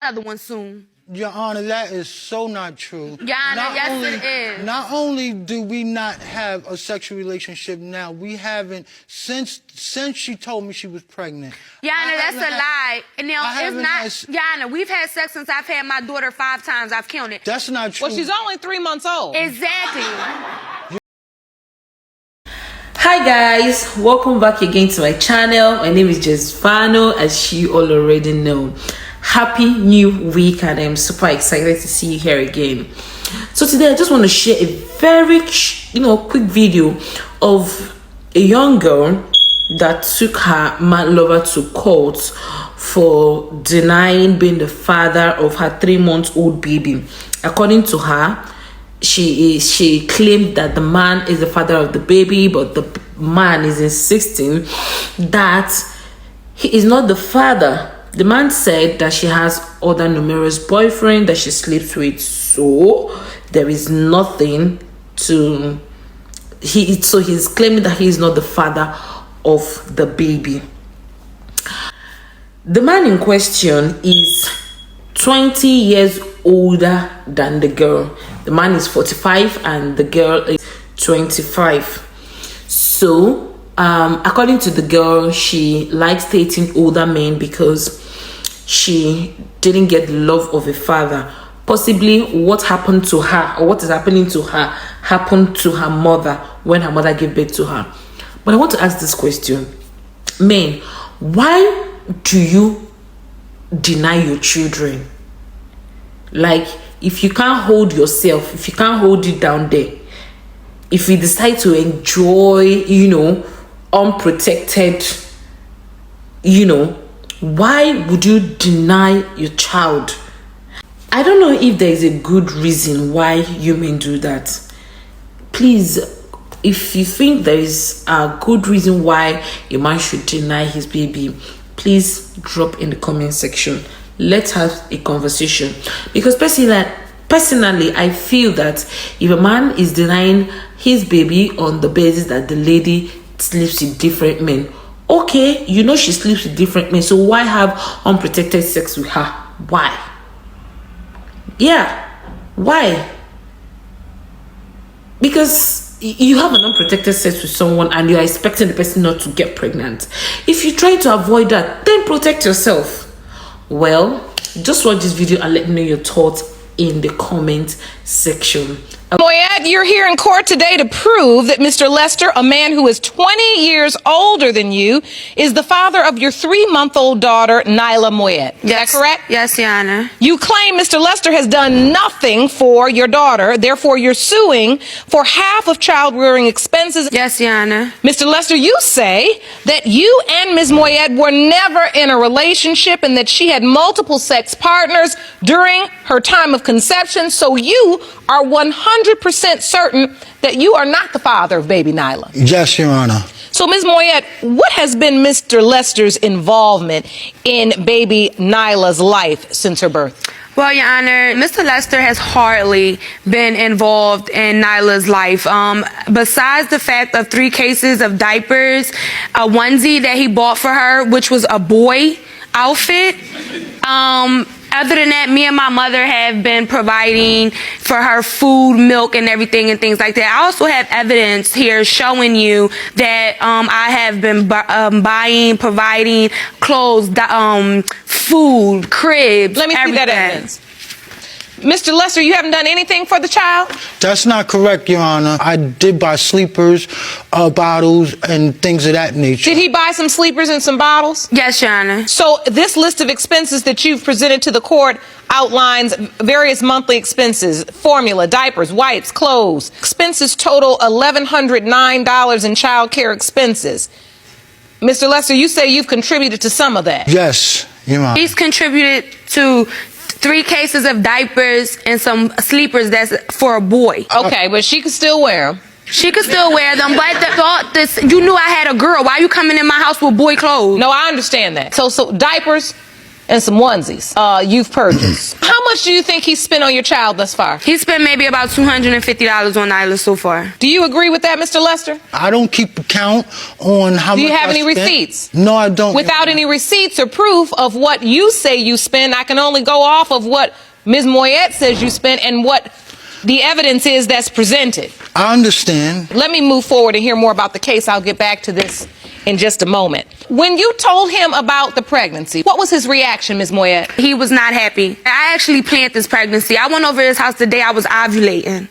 another one soon. Your Honor, that is so not true. Your Honor, yes, it is. Not only do we not have a sexual relationship now, we haven't since she told me she was pregnant. Your Honor, that's a lie. Now, it's not. Your Honor, we've had sex since I've had my daughter 5 times. I've counted. That's not true. Well, she's only 3 months old. Exactly. Hi guys, welcome back again to my channel. My name is Jesvano, as you all already know. Happy new week, and I'm super excited to see you here again. So today I just want to share a very quick video of a young girl that took her man lover to court for denying being the father of her 3-month-old baby. According to her, she claimed that the man is the father of the baby, but the man is insisting that he is not the father. The man said that she has other numerous boyfriends that she sleeps with, so there is nothing to so he's claiming that he is not the father of the baby. The man in question is 20 years older than the girl. The man is 45 and the girl is 25. So according to the girl, she likes dating older men because she didn't get the love of a father. Possibly what happened to her, or what is happening to her, happened to her mother when her mother gave birth to her. But I want to ask this question. Men, why do you deny your children? Like, if you can't hold yourself, if you can't hold it down there, if you decide to enjoy, unprotected, why would you deny your child? I don't know if there is a good reason why you men do that. Please, if you think there is a good reason why a man should deny his baby, please drop in the comment section. Let's have a conversation. Because personally, I feel that if a man is denying his baby on the basis that the lady sleeps with different men, okay, she sleeps with different men, so why have unprotected sex with her? Why? Yeah, why? Because you have an unprotected sex with someone and you are expecting the person not to get pregnant. If you try to avoid that, then protect yourself. Well, just watch this video and let me know your thoughts in the comment section. Moyet, you're here in court today to prove that Mr. Lester, a man who is 20 years older than you, is the father of your 3-month-old daughter, Nyla Moyet. Is that correct? Yes, Your Honor. You claim Mr. Lester has done nothing for your daughter, therefore you're suing for half of child rearing expenses. Yes, Your Honor. Mr. Lester, you say that you and Ms. Moyet were never in a relationship and that she had multiple sex partners during her time of conception, so you are 100% certain that you are not the father of baby Nyla. Yes, Your Honor. So, Ms. Moyet, what has been Mr. Lester's involvement in baby Nyla's life since her birth? Well, Your Honor, Mr. Lester has hardly been involved in Nyla's life. Besides the fact of 3 cases of diapers, a onesie that he bought for her, which was a boy outfit. Other than that, me and my mother have been providing for her food, milk, and everything and things like that. I also have evidence here showing you that I have been buying, providing clothes, food, cribs, Let me see that evidence. Mr. Lester, you haven't done anything for the child? That's not correct, Your Honor. I did buy sleepers, bottles, and things of that nature. Did he buy some sleepers and some bottles? Yes, Your Honor. So this list of expenses that you've presented to the court outlines various monthly expenses: formula, diapers, wipes, clothes. Expenses total $1,109 in child care expenses. Mr. Lester, you say you've contributed to some of that. Yes, Your Honor. He's contributed to 3 cases of diapers and some sleepers that's for a boy. Okay, but she can still wear them. She could still wear them, but you knew I had a girl. Why are you coming in my house with boy clothes? No, I understand that. So diapers, and some onesies you've purchased. How much do you think he spent on your child thus far? He spent maybe about $250 on Nyla so far. Do you agree with that, Mr. Lester? I don't keep a count on how much. Do you have I any spent. receipts? No, I don't. Without any receipts or proof of what you say you spend, I can only go off of what Ms. Moyet says you spent and what the evidence is that's presented. I understand. Let me move forward and hear more about the case. I'll get back to this in just a moment. When you told him about the pregnancy, what was his reaction, Ms. Moyet? He was not happy. I actually planned this pregnancy. I went over his house the day I was ovulating.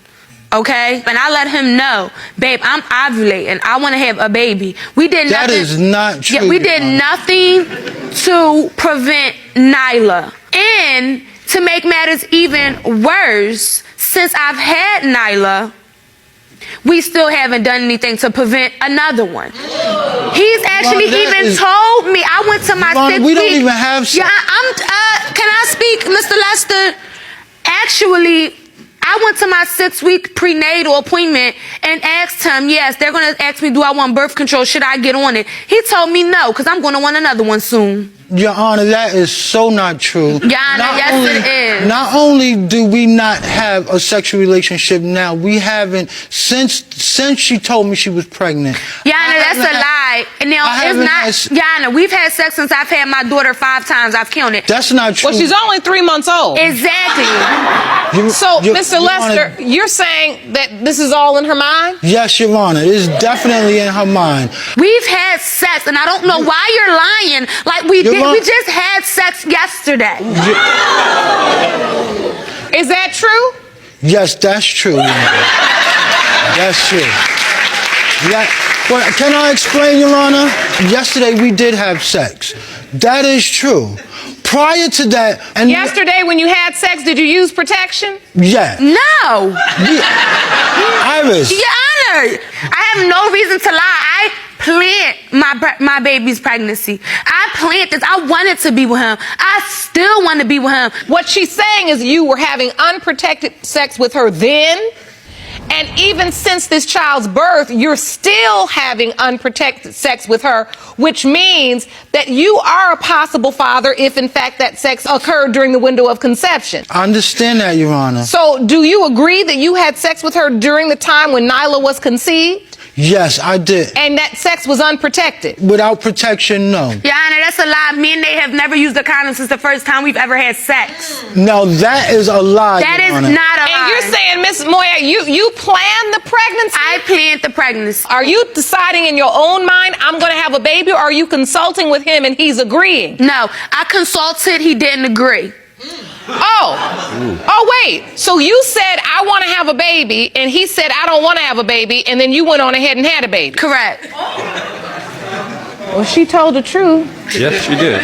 Okay? And I let him know, babe, I'm ovulating. I want to have a baby. We did nothing. That is not true. Yeah, we did nothing to prevent Nyla. And to make matters even worse, since I've had Nyla, we still haven't done anything to prevent another one. He's actually told me. I went to my 6 week. We don't even have sex. Yeah, can I speak, Mr. Lester? Actually, I went to my 6 week prenatal appointment and asked him, yes, they're going to ask me, do I want birth control? Should I get on it? He told me no, because I'm going to want another one soon. Your Honor, that is so not true. Your Honor, yes, it is. Not only do we not have a sexual relationship now, we haven't since she told me she was pregnant. Your Honor, that's a lie. And now it's not. Your Honor, we've had sex since I've had my daughter 5 times. I've counted. That's not true. Well, she's only 3 months old. Exactly. So, Mr. Lester, you're saying that this is all in her mind? Yes, Your Honor. It's definitely in her mind. We've had sex, and I don't know why you're lying. Like we did. We just had sex yesterday. Is that true? Yes, that's true. Your Honor. That's true. But can I explain, Your Honor? Yesterday we did have sex. That is true. Prior to that, and yesterday when you had sex, did you use protection? Yeah. No. Iris. Your Honor, I have no reason to lie. I planned my baby's pregnancy. I planned this. I wanted to be with him. I still want to be with him. What she's saying is you were having unprotected sex with her then, and even since this child's birth, you're still having unprotected sex with her, which means that you are a possible father if, in fact, that sex occurred during the window of conception. I understand that, Your Honor. So do you agree that you had sex with her during the time when Nyla was conceived? Yes, I did. And that sex was unprotected? Without protection, no. Your Honor, that's a lie. Me and they have never used a condom since the first time we've ever had sex. No, that is a lie, That Your is Honor. not a lie. And you're saying, Miss Moya, you planned the pregnancy? I planned the pregnancy. Are you deciding in your own mind, I'm going to have a baby, or are you consulting with him and he's agreeing? No, I consulted. He didn't agree. Oh, wait. So you said, I want to have a baby, and he said, I don't want to have a baby, and then you went on ahead and had a baby. Correct. Well, she told the truth. Yes, she did.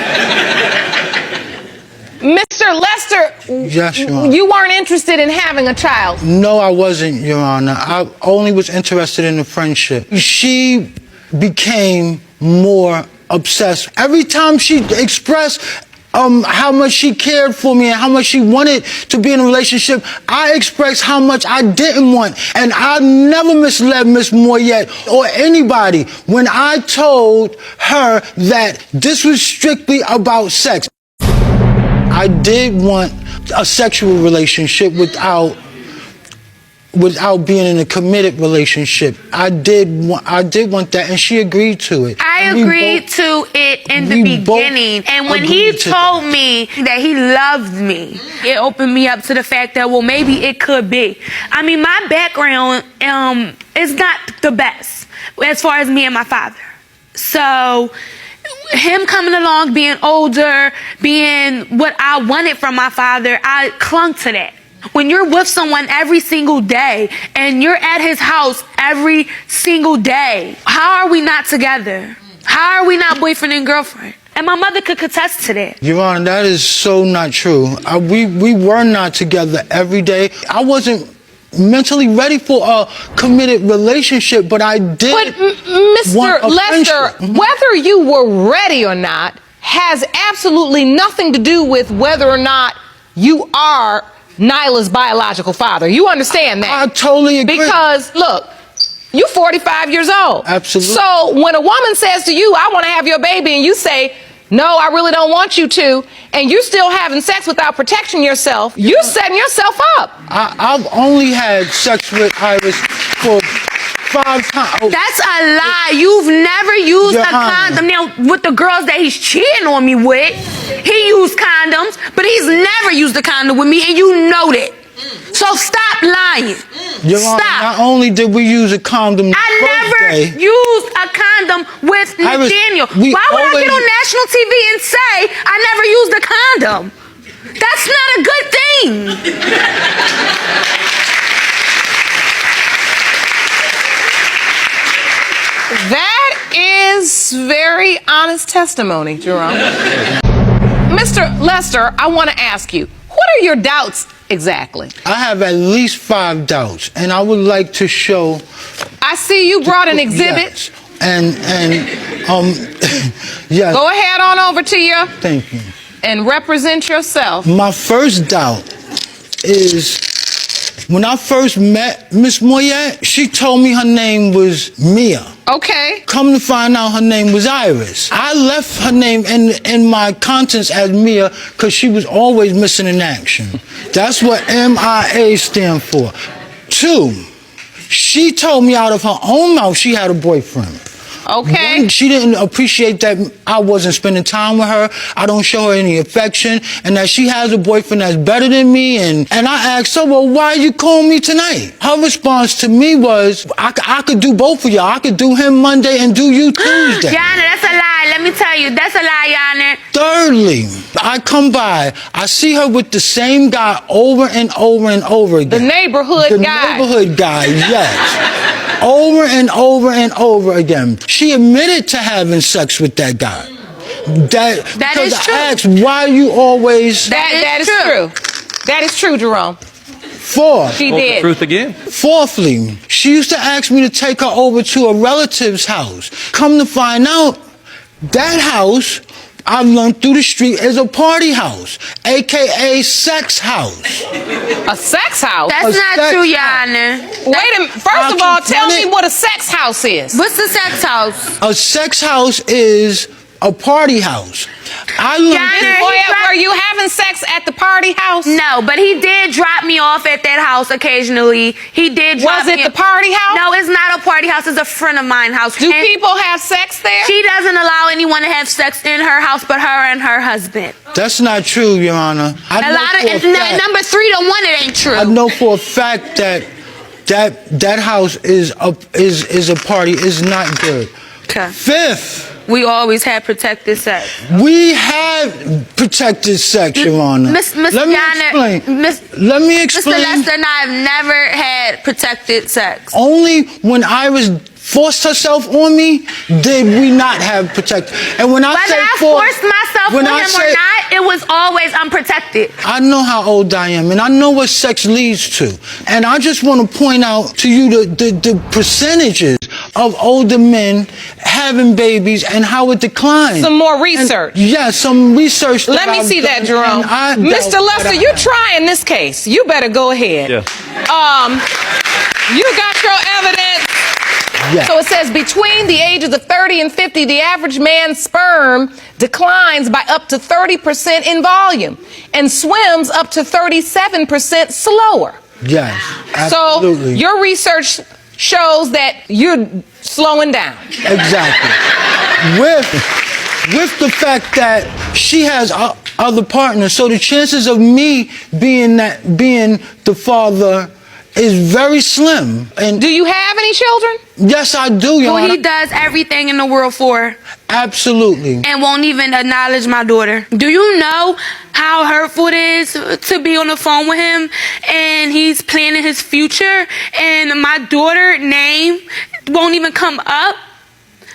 Mr. Lester, Yes, Your Honor. you weren't interested in having a child. No, I wasn't, Your Honor. I only was interested in the friendship. She became more obsessed. Every time she expressed how much she cared for me and how much she wanted to be in a relationship, I expressed how much I didn't want. And I never misled Miss Moyet or anybody when I told her that this was strictly about sex. I did want a sexual relationship without being in a committed relationship. I did want that, and she agreed to it. I agreed to it in the beginning. And when he told me that he loved me, it opened me up to the fact that, well, maybe it could be. I mean, my background is not the best as far as me and my father. So him coming along, being older, being what I wanted from my father, I clung to that. When you're with someone every single day and you're at his house every single day, how are we not together? How are we not boyfriend and girlfriend? And my mother could contest to that. Your Honor, that is so not true. We were not together every day. I wasn't mentally ready for a committed relationship, but I did. But Mr. Lester, whether you were ready or not has absolutely nothing to do with whether or not you are Nyla's biological father. You understand that? I totally agree. Because, look, you're 45 years old. Absolutely. So when a woman says to you, I want to have your baby, and you say, no, I really don't want you to, and you're still having sex without protecting yourself, you're setting yourself up. I've only had sex with Iris for 5 times. That's a lie. You've never used Your a Honor. condom. Now, with the girls that he's cheating on me with, he used condoms, but he's never used a condom with me, and you know that. So stop lying. Your Honor, Stop. not only did we use a condom the I first never day, used a condom with Iris, Nathaniel. we Why would I always- get on national TV and say I never used a condom? That's not a good thing. That is very honest testimony, Jerome. Mr. Lester, I want to ask you, what are your doubts exactly? I have at least 5 doubts, and I would like to show. I see you brought an exhibit. Yes. And yes. Go ahead on over to you Thank you. and represent yourself. My first doubt is when I first met Miss Moyet, she told me her name was Mia. Okay. Come to find out her name was Iris. I left her name in my contents as Mia because she was always missing in action. That's what MIA stand for. 2, she told me out of her own mouth she had a boyfriend. Okay. One, she didn't appreciate that I wasn't spending time with her. I don't show her any affection, and that she has a boyfriend that's better than me. And I asked her, well, why you calling me tonight? Her response to me was, I could do both of y'all. I could do him Monday and do you Tuesday. Yana, that's a lie. Let me tell you, that's a lie, Yana. Thirdly, I come by, I see her with the same guy over and over and over again. The neighborhood The guy. neighborhood guy, yes. Over and over and over again. She admitted to having sex with that guy. That is because true. I asked, why you always... That is true. That is true, Jerome. 4. She Spoke the did. truth again. Fourthly, she used to ask me to take her over to a relative's house. Come to find out, that house, I learned through the street, is a party house, a.k.a. sex house. A sex house? That's A not sex true, house. Yana. Wait a minute. First of all, tell me what a sex house is. What's the sex house? A sex house is a party house. I learned Yana, that- Boy, were you having sex at the party house? No, but he did drop me off at that house occasionally. He did drop Was it me. the party house? No, it's not a party house. It's a friend of mine's house. Do And people have sex there? She doesn't allow anyone to have sex in her house but her and her husband. That's not true, Your Honor. A lot of number 3 to 1, it ain't true. I know for a fact that house is a party, is not good. Okay. 5th, We always had protected sex. we have protected sex, Your Honor. Miss Let me Yana, explain. Miss Let me Mr. explain. Lester and I have never had protected sex. Only when Iris forced herself on me did we not have protected. And when I Whether say I forced myself on when him I or say- not, it was always unprotected. I know how old I am, and I know what sex leads to. And I just want to point out to you the percentages of older men having babies and how it declines. Some more research. Yes, some research. Let me I've see that, done, Jerome. and I Mr. doubt Lester, that you're trying this case. You better go ahead. Yeah. You got your evidence. Yes. So it says between the ages of 30 and 50, the average man's sperm declines by up to 30% in volume and swims up to 37% slower. Yes, So absolutely. your research shows that you're slowing down. Exactly. With the fact that she has other partners, so the chances of me being the father is very slim. And Do you have any children? yes, I do, Your Who Honor. he does everything in the world for Absolutely. and won't even acknowledge my daughter. Do you know how hurtful it is to be on the phone with him and he's planning his future and my daughter's name won't even come up?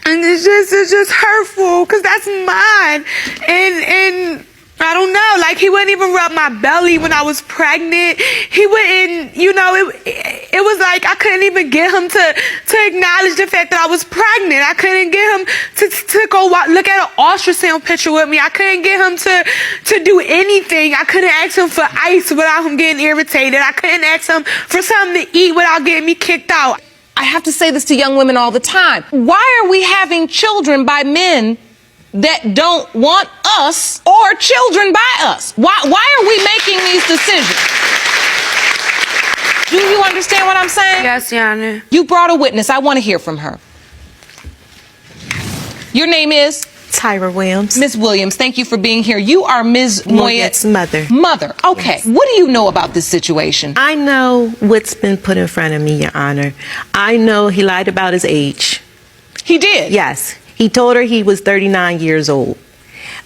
And it's just hurtful because that's mine. And I don't know, like he wouldn't even rub my belly when I was pregnant. He wouldn't, it was like I couldn't even get him to acknowledge the fact that I was pregnant. I couldn't get him to go look at an ultrasound picture with me. I couldn't get him to do anything. I couldn't ask him for ice without him getting irritated. I couldn't ask him for something to eat without getting me kicked out. I have to say this to young women all the time. Why are we having children by men that don't want us or children by us. Why are we making these decisions? Do you understand what I'm saying? Yes, Your Honor. You brought a witness. I want to hear from her. Your name is? Tyra Williams. Ms. Williams, thank you for being here. You are Ms. Moyet's mother. Mother. Okay. Yes. What do you know about this situation? I know what's been put in front of me, Your Honor. I know he lied about his age. He did? Yes. He told her he was 39 years old.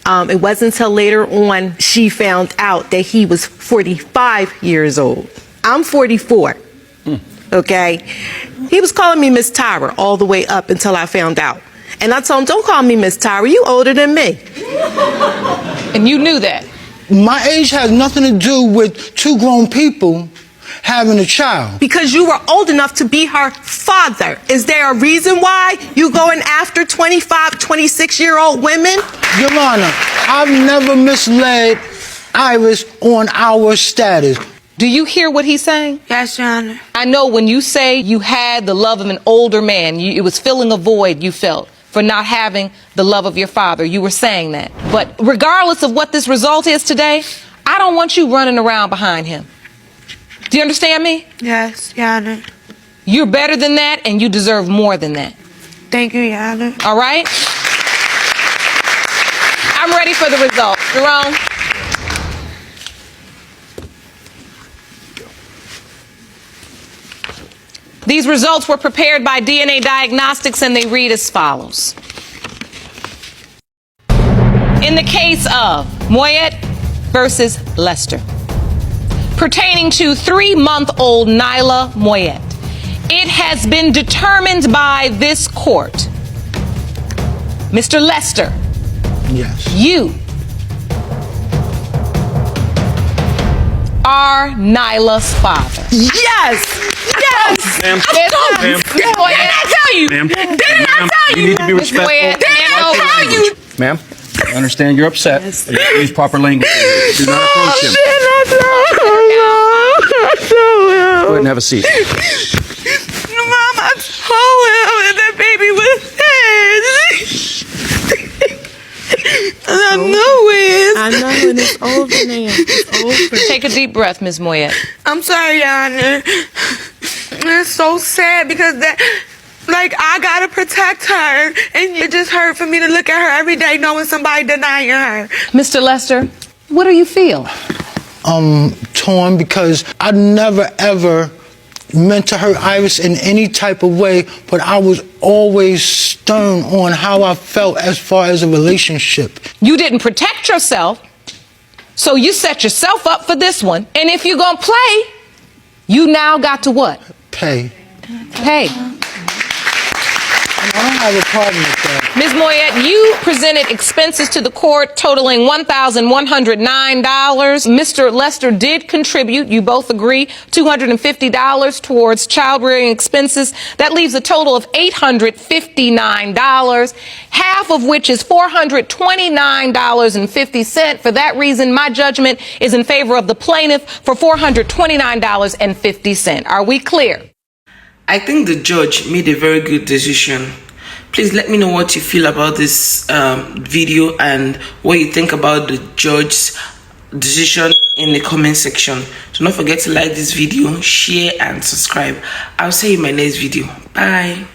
It wasn't until later on she found out that he was 45 years old. I'm 44. Okay? He was calling me Miss Tyra all the way up until I found out. And I told him, don't call me Miss Tyra, you older than me. And you knew that? My age has nothing to do with two grown people having a child. Because you were old enough to be her father. Is there a reason why you going after 25, 26-year-old women? Your Honor, I've never misled Iris on our status. Do you hear what he's saying? Yes, Your Honor. I know when you say you had the love of an older man, it was filling a void you felt for not having the love of your father. You were saying that. But regardless of what this result is today, I don't want you running around behind him. Do you understand me? Yes, Your Honor. You're better than that, and you deserve more than that. Thank you, Your Honor. All right? I'm ready for the result. Jerome? These results were prepared by DNA Diagnostics, and they read as follows. In the case of Moyet versus Lester, pertaining to 3-month-old Nyla Moyet, it has been determined by this court, Mr. Lester, Yes. you are Nyla's father. Yes! Yes! Ma'am. Ma'am. Ma'am. Boy, didn't I tell you? Ma'am. Didn't I tell you? You need to be Miss respectful. Moyet, didn't I tell you? Ma'am, I understand you're upset. Yes. Use proper language. Do not approach him. Go ahead and have a seat. Mom, I told him that that baby was his. I know it. I know, and it's over now. It's over. Take a deep breath, Ms. Moyet. I'm sorry, Your Honor. It's so sad because I gotta protect her, and it just hurt for me to look at her every day knowing somebody denying her. Mr. Lester, what do you feel? Torn because I never ever meant to hurt Iris in any type of way, but I was always stern on how I felt as far as a relationship. You didn't protect yourself, so you set yourself up for this one. And if you're gonna play, you now got to what? Pay. Pay. I don't have a problem with that. Ms. Moyet, you presented expenses to the court totaling $1,109. Mr. Lester did contribute, you both agree, $250 towards child-rearing expenses. That leaves a total of $859, half of which is $429.50. For that reason, my judgment is in favor of the plaintiff for $429.50. Are we clear? I think the judge made a very good decision. Please let me know what you feel about this video and what you think about the judge's decision in the comment section. Do not forget to like this video, share and subscribe. I'll see you in my next video. Bye.